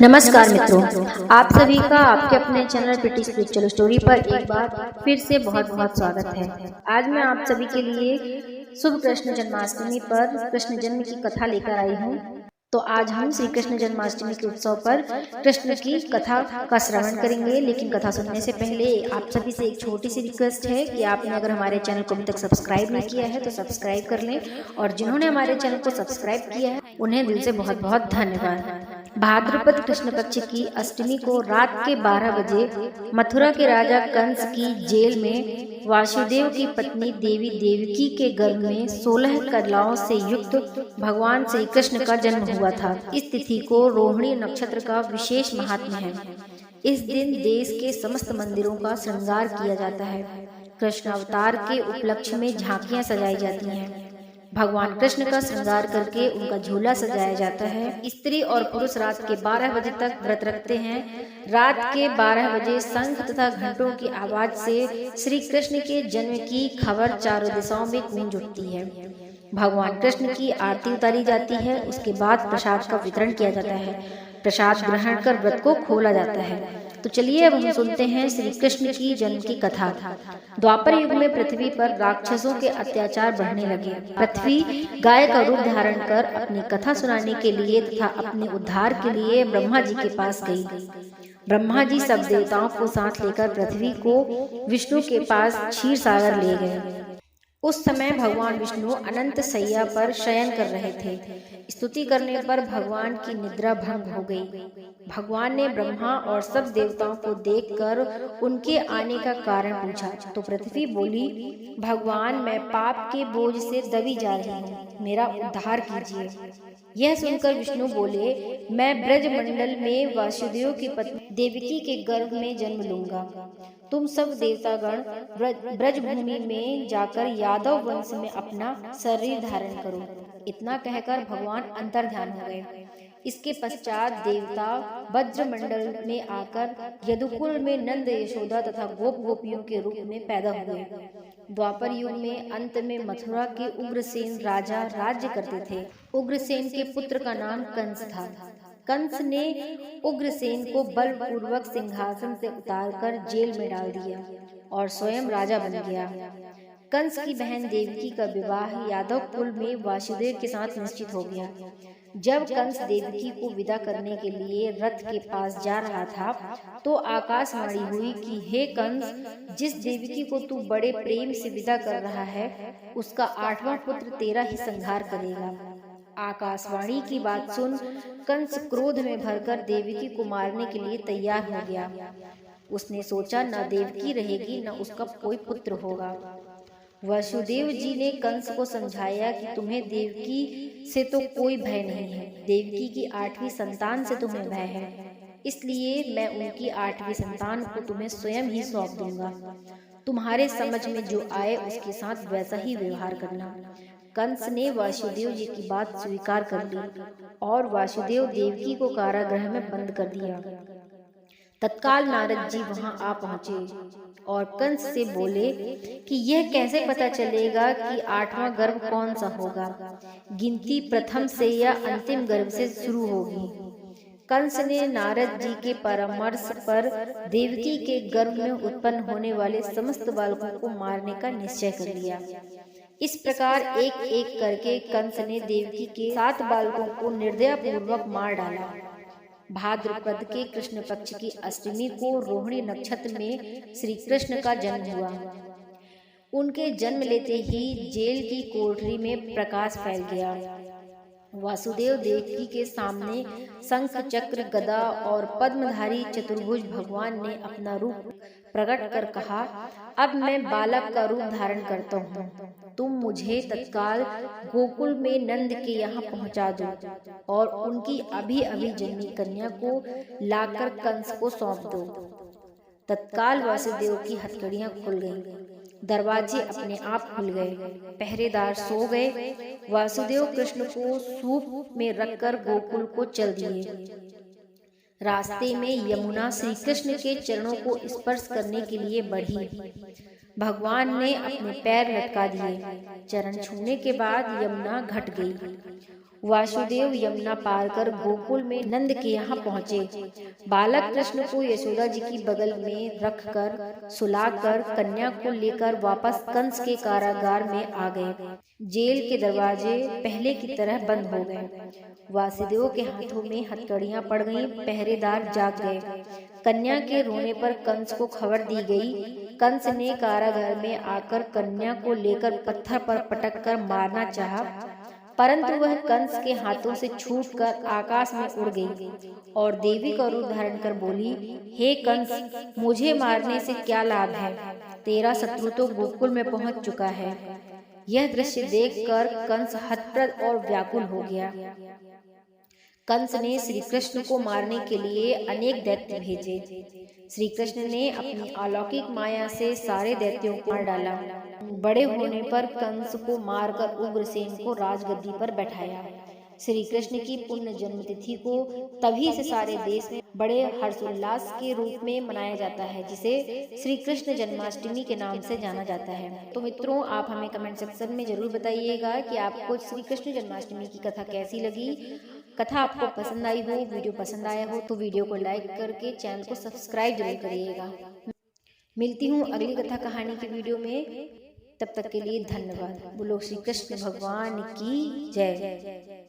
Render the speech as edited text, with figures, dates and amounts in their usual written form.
नमस्कार मित्रों, आप सभी का आपके अपने चैनल प्रीटी स्पिरिचुअल स्टोरी पर एक बार फिर से बहुत बहुत स्वागत है। आज मैं आप सभी के लिए शुभ कृष्ण जन्माष्टमी पर कृष्ण जन्म की कथा लेकर आई हूँ। तो आज हम श्री कृष्ण जन्माष्टमी के उत्सव पर कृष्ण की कथा का श्रवण करेंगे। लेकिन कथा सुनने से पहले आप सभी से एक छोटी सी रिक्वेस्ट है कि आपने अगर हमारे चैनल को अभी तक सब्सक्राइब नहीं किया है तो सब्सक्राइब कर लें, और जिन्होंने हमारे चैनल को सब्सक्राइब किया है उन्हें दिल से बहुत बहुत धन्यवाद। भाद्रपद कृष्ण पक्ष की अष्टमी को रात के 12 बजे मथुरा के राजा कंस की जेल में वासुदेव की पत्नी देवी देवकी के गर्भ में 16 कलाओं से युक्त भगवान श्री कृष्ण का जन्म हुआ था। इस तिथि को रोहिणी नक्षत्र का विशेष महात्म्य है। इस दिन देश के समस्त मंदिरों का श्रृंगार किया जाता है। कृष्ण अवतार के उपलक्ष्य में झांकियां सजाई जाती हैं। भगवान कृष्ण का श्रृंगार करके उनका झूला सजाया जाता है। स्त्री और पुरुष रात के 12 बजे तक व्रत रखते हैं। रात के 12 बजे शंख तथा घंटों की आवाज से श्री कृष्ण के जन्म की खबर चारों दिशाओं में गूंज उठती है। भगवान कृष्ण की आरती उतारी जाती है। उसके बाद प्रसाद का वितरण किया जाता है। प्रसाद ग्रहण कर व्रत को खोला जाता है। तो चलिए अब हम सुनते हैं श्री कृष्ण की जन्म की कथा। द्वापर युग में पृथ्वी पर राक्षसों के अत्याचार बढ़ने लगे। पृथ्वी गाय का रूप धारण कर अपनी कथा सुनाने के लिए तथा अपने उद्धार के लिए ब्रह्मा जी के पास गई। ब्रह्मा जी सब देवताओं को साथ लेकर पृथ्वी को विष्णु के पास क्षीर सागर ले गए। उस समय भगवान विष्णु अनंत सैया पर शयन कर रहे थे। स्तुति करने पर भगवान की निद्रा भंग हो गई। भगवान ने ब्रह्मा और सब देवताओं को देखकर उनके आने का कारण पूछा तो पृथ्वी बोली, भगवान मैं पाप के बोझ से दबी जा रही हूँ, मेरा उद्धार कीजिए। यह सुनकर विष्णु बोले, मैं ब्रज मंडल में वासुदेव की पत्नी देवकी के गर्भ में जन्म लूंगा। तुम सब देवतागण ब्रज भूमि में जाकर यादव वंश में अपना शरीर धारण करो। इतना कहकर भगवान अंतर्ध्यान हो गए। इसके पश्चात देवता वज्रमंडल में आकर यदुकुल में नंद यशोदा तथा गोप गोपियों के रूप में पैदा हुए। द्वापर युग में अंत में मथुरा के उग्रसेन राजा राज्य करते थे। उग्रसेन के पुत्र का नाम कंस था। कंस ने उग्रसेन को बलपूर्वक सिंहासन से उतारकर जेल में डाल दिया और स्वयं राजा बन गया। कंस की बहन देवकी का विवाह यादव कुल में वासुदेव के साथ निश्चित हो गया। जब कंस देवकी को विदा करने के लिए रथ के पास जा रहा था तो आकाशवाणी हुई कि हे कंस, जिस देवकी को तू बड़े प्रेम से विदा कर रहा है उसका 8वां पुत्र तेरा ही संहार करेगा। आकाशवाणी की बात सुन कंस क्रोध में भरकर देवकी को मारने के लिए तैयार हो गया। उसने सोचा न देवकी रहेगी न उसका कोई पुत्र होगा। वसुदेव जी ने कंस को समझाया कि तुम्हें देवकी से तो कोई भय नहीं है, देवकी की 8वीं संतान से तुम्हें भय है, इसलिए मैं उनकी 8वीं संतान को तुम्हें स्वयं ही सौंप दूंगा। तुम्हारे समझ में जो आए उसके साथ वैसा ही व्यवहार करना। कंस ने वासुदेव जी की बात स्वीकार कर ली और वासुदेव देवकी को कारागृह में बंद कर दिया। तत्काल नारद जी वहां आ पहुंचे और कंस से बोले कि यह कैसे पता चलेगा कि 8वां गर्भ कौन सा होगा? गिनती प्रथम से या अंतिम गर्भ से शुरू होगी। कंस ने नारद जी के परामर्श पर देवकी के गर्भ में उत्पन्न होने वाले समस्त बालकों को मारने का निश्चय कर लिया। इस प्रकार एक एक करके कंस ने देवकी के 7 बालकों को निर्दयपूर्वक मार डाला। भाद्रपद के कृष्ण पक्ष की अष्टमी को रोहिणी नक्षत्र में श्री कृष्ण का जन्म हुआ। उनके जन्म लेते ही जेल की कोठरी में प्रकाश फैल गया। वासुदेव देवकी के सामने शंख चक्र गदा और पद्मधारी चतुर्भुज भगवान ने अपना रूप प्रकट कर कहा, अब मैं बालक का रूप धारण करता हूँ। तुम मुझे तत्काल गोकुल में नंद के यहाँ पहुँचा दो और उनकी अभी अभी जन्मी कन्या को लाकर कंस को सौंप दो। तत्काल वासुदेव की हथकड़ियां खुल गईं। दरवाजे अपने आप खुल गए। पहरेदार सो गए। वासुदेव कृष्ण को सूप में रखकर गोकुल को चल दिए। रास्ते में यमुना श्री कृष्ण के चरणों को स्पर्श करने के लिए बढ़ी। भगवान ने अपने पैर लटका दिए। चरण छूने के बाद यमुना घट गई। वासुदेव यमुना पार कर गोकुल में नंद के यहाँ पहुँचे। बालक कृष्ण को यशोदा जी की बगल में रखकर सुलाकर कन्या को लेकर वापस कंस के कारागार में आ गए। जेल के दरवाजे पहले की तरह बंद हो गए। वासुदेव के हाथों में हथकड़ियां पड़ गईं, पहरेदार जाग गए। कन्या के रोने पर कंस को खबर दी गई। कंस ने कारागार में आकर कन्या को लेकर पत्थर पर पटक कर मारना चाहा, परंतु वह कंस के हाथों से छूटकर आकाश में उड़ गई और देवी का रूप धारण कर बोली, हे कंस, मुझे मारने से क्या लाभ है? तेरा शत्रु तो गोकुल में पहुंच चुका है। यह दृश्य देखकर कंस हतप्रभ और व्याकुल हो गया। कंस ने श्री कृष्ण को मारने के लिए अनेक दैत्य भेजे। श्री कृष्ण ने अपनी अलौकिक माया से सारे दैत्यों को मार डाला। बड़े होने पर कंस को मारकर उग्रसेन को राजगद्दी पर बैठाया। श्री कृष्ण की पुण्य जन्म तिथि को तभी से सारे देश में बड़े हर्षोल्लास के रूप में मनाया जाता है, जिसे श्री कृष्ण जन्माष्टमी के नाम से जाना जाता है। तो मित्रों, आप हमें कमेंट सेक्शन में जरूर बताइएगा कि आपको श्री कृष्ण जन्माष्टमी की कथा कैसी लगी। कथा आपको पसंद आई हो, वीडियो पसंद आया हो तो वीडियो को लाइक करके चैनल को सब्सक्राइब जरूर करिएगा। मिलती हूँ अगली कथा कहानी की वीडियो में, तब तक के लिए धन्यवाद। बोलो श्री कृष्ण भगवान की जय।